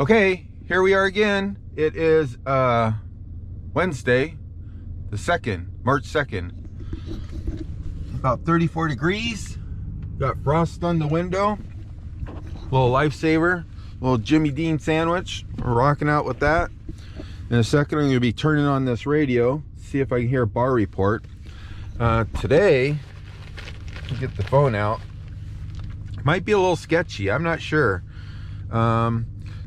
Okay, here we are again. It is Wednesday, the 2nd, March 2nd. About 34 degrees. Got frost on the window. Little lifesaver, little Jimmy Dean sandwich. We're rocking out with that. In a second, I'm going to be turning on this radio, see if I can hear a bar report. Today, I'll get the phone out. Might be a little sketchy. I'm not sure.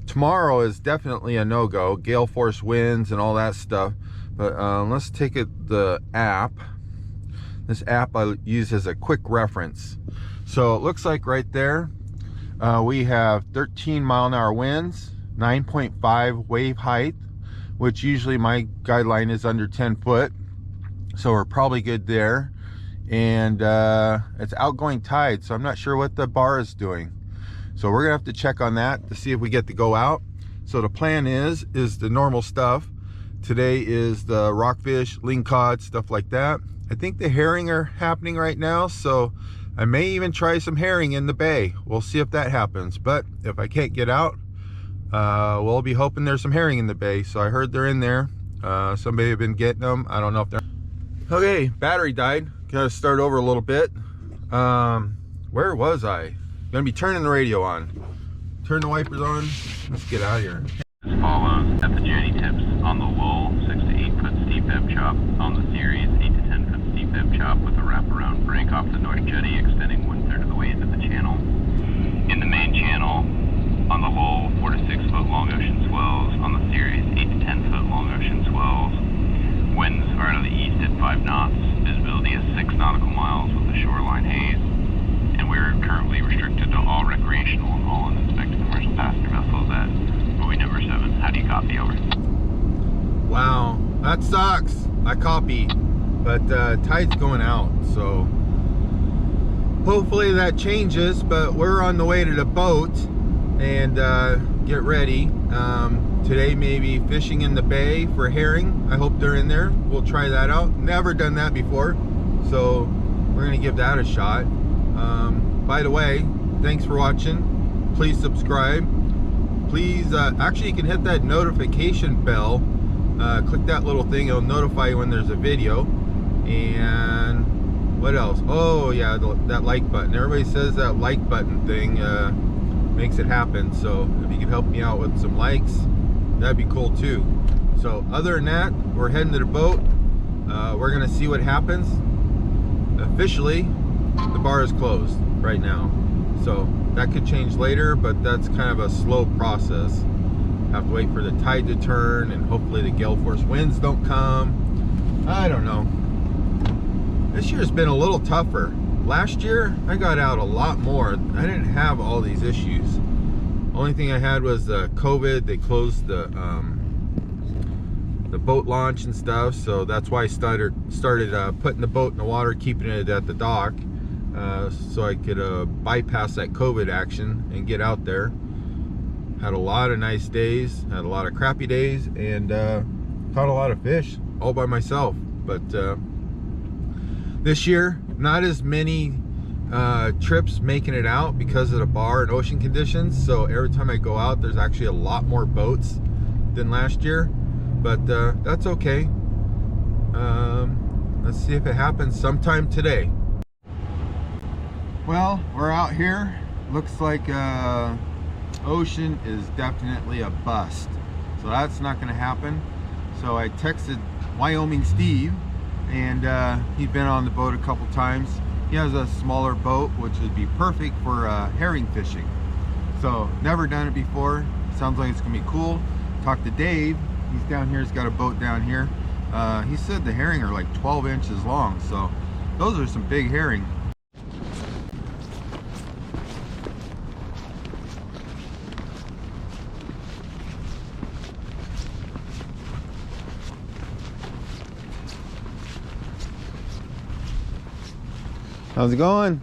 Tomorrow is definitely a no-go. Gale force winds and all that stuff. But let's take the app. This app I use as a quick reference. So it looks like right there, we have 13-mile-an-hour winds, 9.5 wave height, which usually my guideline is under 10 foot. So we're probably good there. And it's outgoing tide, so I'm not sure what the bar is doing. So we're gonna have to check on that to see if we get to go out. So the plan is the normal stuff. Today is the rockfish, lingcod, stuff like that. I think the herring are happening right now, so I may even try some herring in the bay. We'll see if that happens. But if I can't get out, we'll be hoping there's some herring in the bay. So I heard they're in there. Somebody have been getting them. I don't know if they're... Okay, battery died. Gotta start over a little bit. Where was I? Gonna be turning the radio on. Turn the wipers on. Let's get out of here. As follows at the jetty tips on the lull, 6 to 8 foot steep ebb chop. On the series, 8 to 10 foot steep ebb chop with a wraparound break off the north jetty extending 1/3 of the way into the channel. In the main channel, on the lull, 4 to 6 foot long ocean swells. On the series, 8 to 10 foot long ocean swells. Winds are out of the east at 5 knots. Visibility is 6 nautical miles with a shoreline haze. And we're currently restricted to all recreational and all uninspected commercial passenger vessels at buoy number 7. How do you copy? Over. Wow, that sucks. I copy, but tide's going out, so hopefully that changes. But we're on the way to the boat and get ready. Today maybe fishing in the bay for herring. I hope they're in there. We'll try that out. Never done that before, so we're gonna give that a shot. By the way, thanks for watching. Please subscribe. Please, actually you can hit that notification bell. Click that little thing, it'll notify you when there's a video. And what else? Oh yeah, that like button. Everybody says that like button thing makes it happen. So if you could help me out with some likes, that'd be cool too. So other than that, we're heading to the boat. We're gonna see what happens. Officially, the bar is closed right now, so that could change later, but that's kind of a slow process. Have to wait for the tide to turn, and hopefully the gale force winds don't come. I don't know. This year's been a little tougher. Last year I got out a lot more. I didn't have all these issues. Only thing I had was COVID. They closed the boat launch and stuff, so that's why I started putting the boat in the water, keeping it at the dock, so I could bypass that COVID action and get out there. Had a lot of nice days, had a lot of crappy days, and caught a lot of fish all by myself. But this year, not as many trips making it out because of the bar and ocean conditions. So every time I go out, there's actually a lot more boats than last year. But that's okay. Let's see if it happens sometime today. Well, we're out here. Looks like ocean is definitely a bust. So that's not gonna happen. So I texted Wyoming Steve, and he'd been on the boat a couple times. He has a smaller boat, which would be perfect for herring fishing. So never done it before. Sounds like it's gonna be cool. Talked to Dave. He's down here. He's got a boat down here. He said the herring are like 12 inches long. So those are some big herring. How's it going?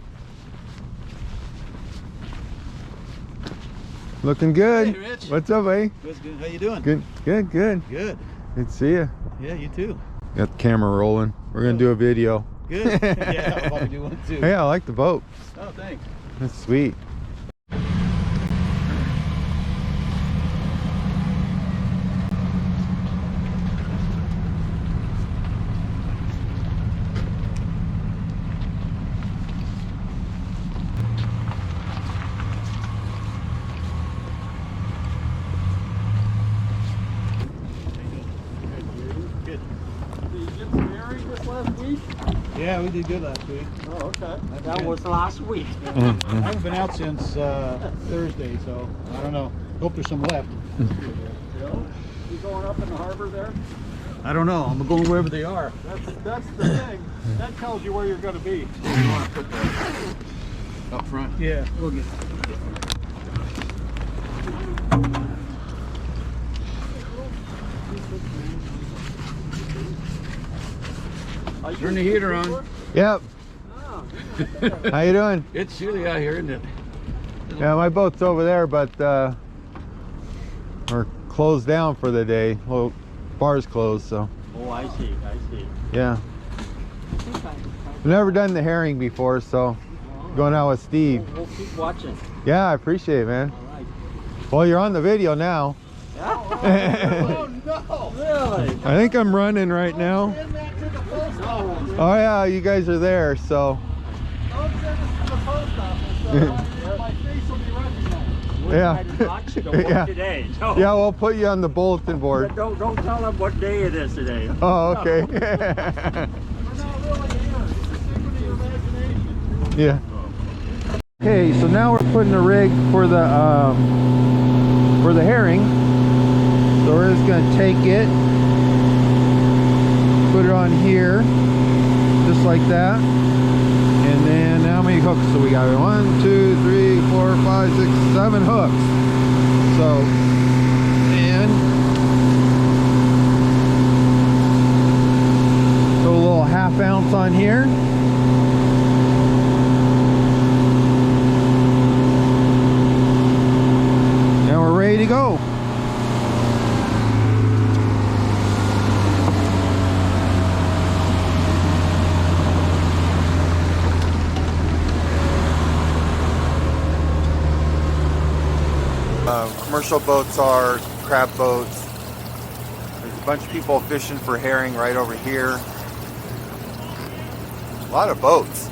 Looking good. Hey, Rich. What's up, buddy? Good, good. How you doing? Good, good, good. Good. Good to see you. Yeah, you too. Got the camera rolling. We're gonna do a video. Good. Yeah, I'll probably do one too. Hey, I like the boat. Oh, thanks. That's sweet. last week? Yeah, we did good last week. Oh, okay. That was last week. I haven't been out since Thursday, so I don't know. Hope there's some left. You going up in the harbor there? I don't know. I'm going wherever they are. That's the thing. That tells you where you're going to be. You want to put that up front? Yeah, we'll get. Turn the heater on. Yep. Oh, How you doing? It's chilly out here, isn't it? Yeah, my boat's over there, but we're closed down for the day. Well, bar's closed, so oh, I see. yeah. I've never done the herring before, so going out with Steve. We'll keep watching. Yeah, I appreciate it, man. All right. Well, you're on the video now. Oh, no. Really? I think I'm running right now. Send that to the post office. Oh yeah, you guys are there, so Don't send it to the post office. My face will be recognized. yeah. Yeah. Today. So Yeah, we'll put you on the bulletin board. Don't tell them what day it is today. Oh, okay. We're not really here. It's a secret of your imagination. Yeah. Okay, so now we're putting the rig for the herring. So we're just gonna take it, put it on here, just like that. And then how many hooks? So we got 1, 2, 3, 4, 5, 6, 7 hooks. So, and throw a little 1/2 ounce on here. And we're ready to go. Commercial boats are crab boats. There's a bunch of people fishing for herring right over here. A lot of boats.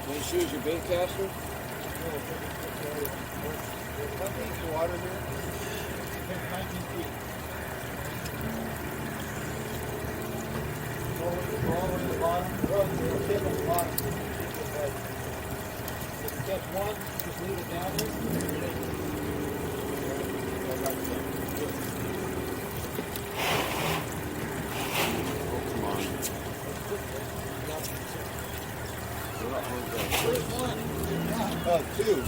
Want to choose your bait caster? Oh, two.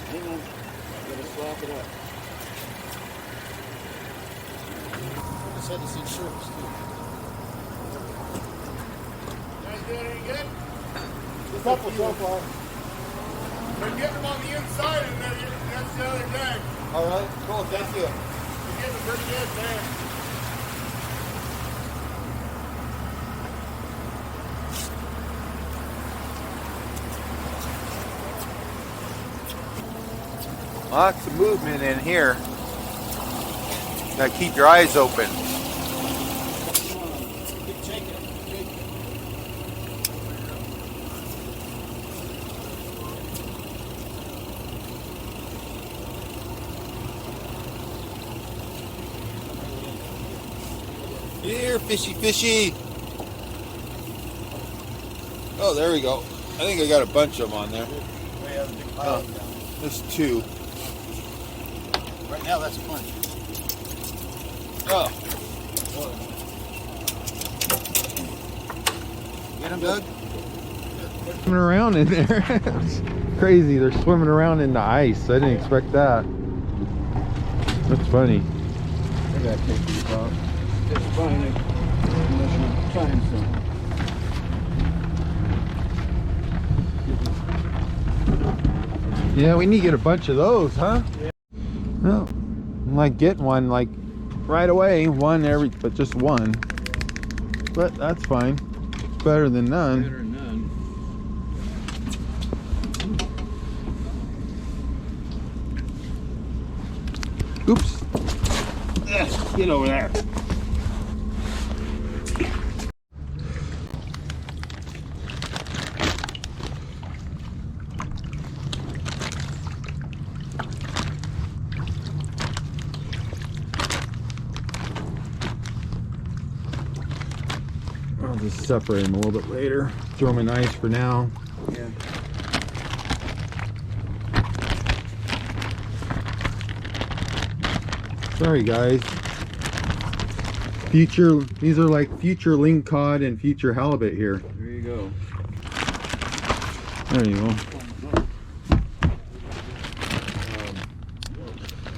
Hang on. Gotta slap it up. Just had to see shirts too. Doing any good? A couple so far. They're getting them on the inside and that's the other day. All right, cool, thank you. They're getting pretty good there. Lots of movement in here. Gotta keep your eyes open. Here, fishy, fishy. Oh, there we go. I think I got a bunch of them on there. There's two. Right now, that's a bunch. Oh. Doug? Swimming around in there. It's crazy. They're swimming around in the ice. I didn't expect that. That's funny. I gotta take these off. It's fine. Unless you time some. Yeah, we need to get a bunch of those, huh? Yeah. Well, I'm like getting one like right away, but just one. But that's fine. It's better than none. Better than none. Oops. Get over there. I'll just separate them a little bit later. Throw them in ice for now. Yeah. Sorry guys. These are like future lingcod and future halibut here. There you go. There you go.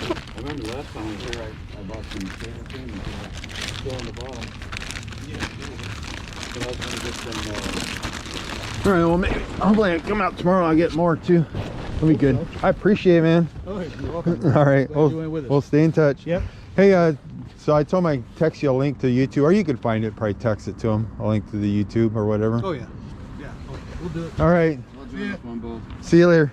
I remember last time I was here, I bought some things still on the bottom. But I was gonna get some. All right, well, maybe hopefully I come out tomorrow. I'll get more too. That'll be good. I appreciate it, man. Oh, you're welcome. All right, Glad you went with us. we'll stay in touch. Yep. Hey, so I told him I'd text you a link to YouTube, or you could find it. Probably text it to him. A link to the YouTube or whatever. Oh yeah. Yeah. We'll do it. All right. I'll join this one, Bo. See you later.